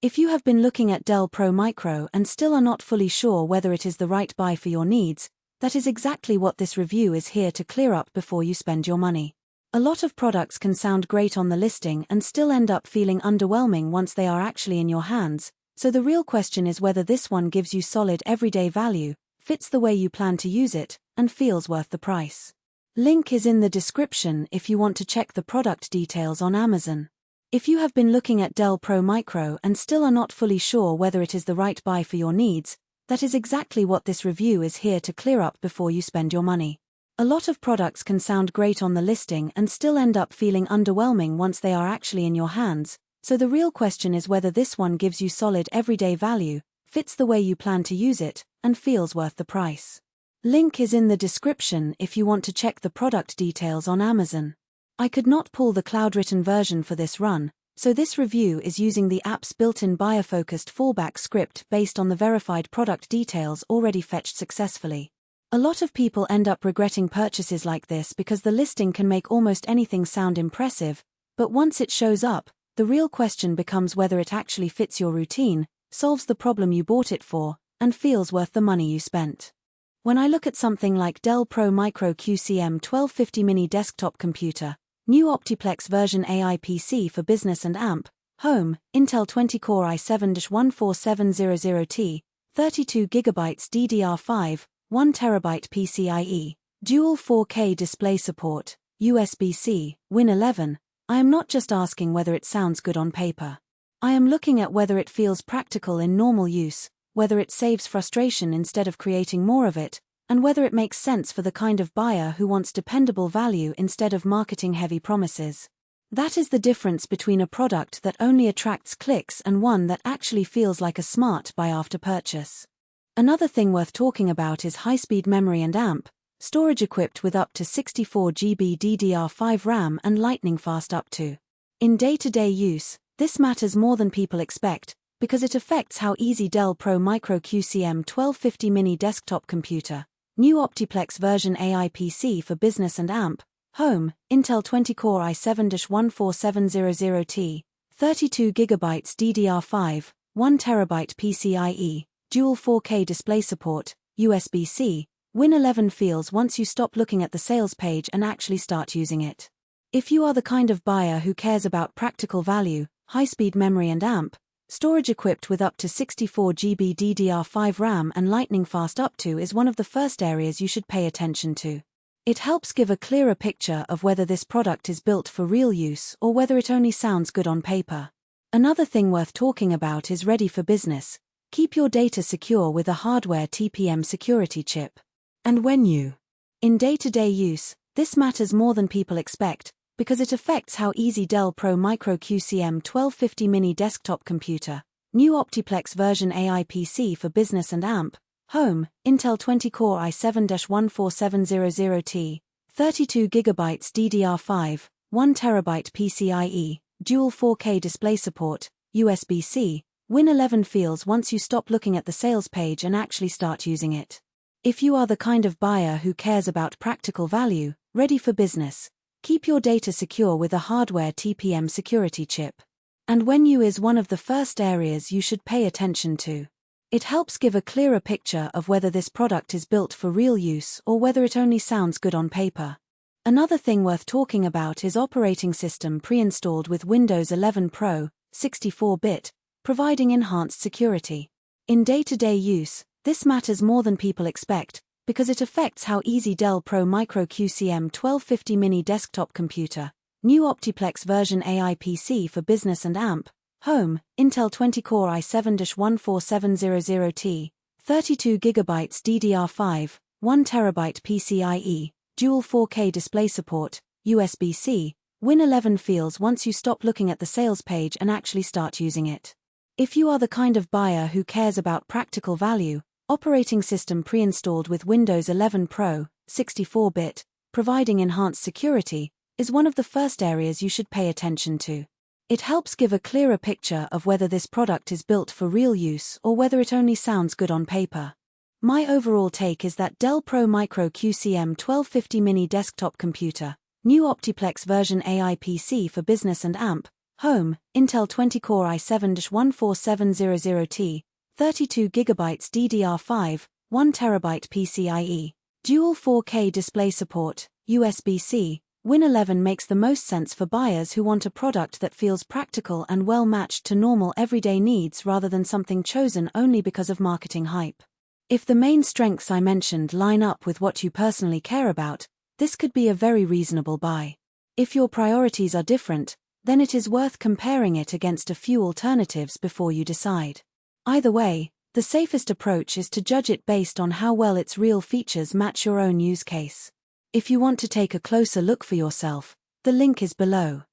If you have been looking at Dell Pro Micro and still are not fully sure whether it is the right buy for your needs, that is exactly what this review is here to clear up before you spend your money. A lot of products can sound great on the listing and still end up feeling underwhelming once they are actually in your hands, so the real question is whether this one gives you solid everyday value, fits the way you plan to use it, and feels worth the price. Link is in the description if you want to check the product details on Amazon. If you have been looking at Dell Pro Micro and still are not fully sure whether it is the right buy for your needs, that is exactly what this review is here to clear up before you spend your money. A lot of products can sound great on the listing and still end up feeling underwhelming once they are actually in your hands, so the real question is whether this one gives you solid everyday value, fits the way you plan to use it, and feels worth the price. Link is in the description if you want to check the product details on Amazon. I could not pull the cloud-written version for this run, so this review is using the app's built-in buyer-focused fallback script based on the verified product details already fetched successfully. A lot of people end up regretting purchases like this because the listing can make almost anything sound impressive, but once it shows up, the real question becomes whether it actually fits your routine, solves the problem you bought it for, and feels worth the money you spent. When I look at something like Dell Pro Micro QCM 1250 Mini Desktop Computer, New Optiplex version AI PC for business and AMP, home, Intel 20-core i7-14700T, 32GB DDR5, 1TB PCIe, dual 4K display support, USB-C, Win 11, I am not just asking whether it sounds good on paper. I am looking at whether it feels practical in normal use, whether it saves frustration instead of creating more of it, and whether it makes sense for the kind of buyer who wants dependable value instead of marketing-heavy promises. That is the difference between a product that only attracts clicks and one that actually feels like a smart buy after purchase. Another thing worth talking about is high-speed memory and AMP, storage equipped with up to 64GB DDR5 RAM and lightning-fast up to. In day-to-day use, this matters more than people expect, because it affects how easy Dell Pro Micro QCM 1250 Mini Desktop Computer, New Optiplex version AI PC for business and AMP, home, Intel 20-core i7-14700T, 32GB DDR5, 1TB PCIe, dual 4K display support, USB-C, Win 11 feels once you stop looking at the sales page and actually start using it. If you are the kind of buyer who cares about practical value, high-speed memory and AMP, storage equipped with up to 64GB DDR5 RAM and lightning-fast up to is one of the first areas you should pay attention to. It helps give a clearer picture of whether this product is built for real use or whether it only sounds good on paper. Another thing worth talking about is ready for business. Keep your data secure with a hardware TPM security chip. And when you in day-to-day use, this matters more than people expect, because it affects how easy Dell Pro Micro QCM 1250 Mini Desktop Computer, New Optiplex version AI PC for business and AMP, home, Intel 20-core i7-14700T, 32GB DDR5, 1TB PCIe, dual 4K display support, USB-C, Win 11 feels once you stop looking at the sales page and actually start using it. If you are the kind of buyer who cares about practical value, ready for business, keep your data secure with a hardware TPM security chip. And when you is one of the first areas you should pay attention to. It helps give a clearer picture of whether this product is built for real use or whether it only sounds good on paper. Another thing worth talking about is operating system pre-installed with Windows 11 Pro, 64-bit, providing enhanced security. In day-to-day use, this matters more than people expect, because it affects how easy Dell Pro Micro QCM 1250 Mini Desktop Computer, New Optiplex version AI PC for business and AMP, home, Intel 20-core i7-14700T, 32GB DDR5, 1TB PCIe, dual 4K display support, USB-C, Win 11 feels once you stop looking at the sales page and actually start using it. If you are the kind of buyer who cares about practical value, operating system pre-installed with Windows 11 Pro, 64-bit, providing enhanced security, is one of the first areas you should pay attention to. It helps give a clearer picture of whether this product is built for real use or whether it only sounds good on paper. My overall take is that Dell Pro Micro QCM 1250 Mini Desktop Computer, New Optiplex version AI PC for business and AMP, Home, Intel 20-core i7-14700T, 32GB DDR5, 1TB PCIe. Dual 4K display support, USB-C. Win 11 makes the most sense for buyers who want a product that feels practical and well matched to normal everyday needs rather than something chosen only because of marketing hype. If the main strengths I mentioned line up with what you personally care about, this could be a very reasonable buy. If your priorities are different, then it is worth comparing it against a few alternatives before you decide. Either way, the safest approach is to judge it based on how well its real features match your own use case. If you want to take a closer look for yourself, the link is below.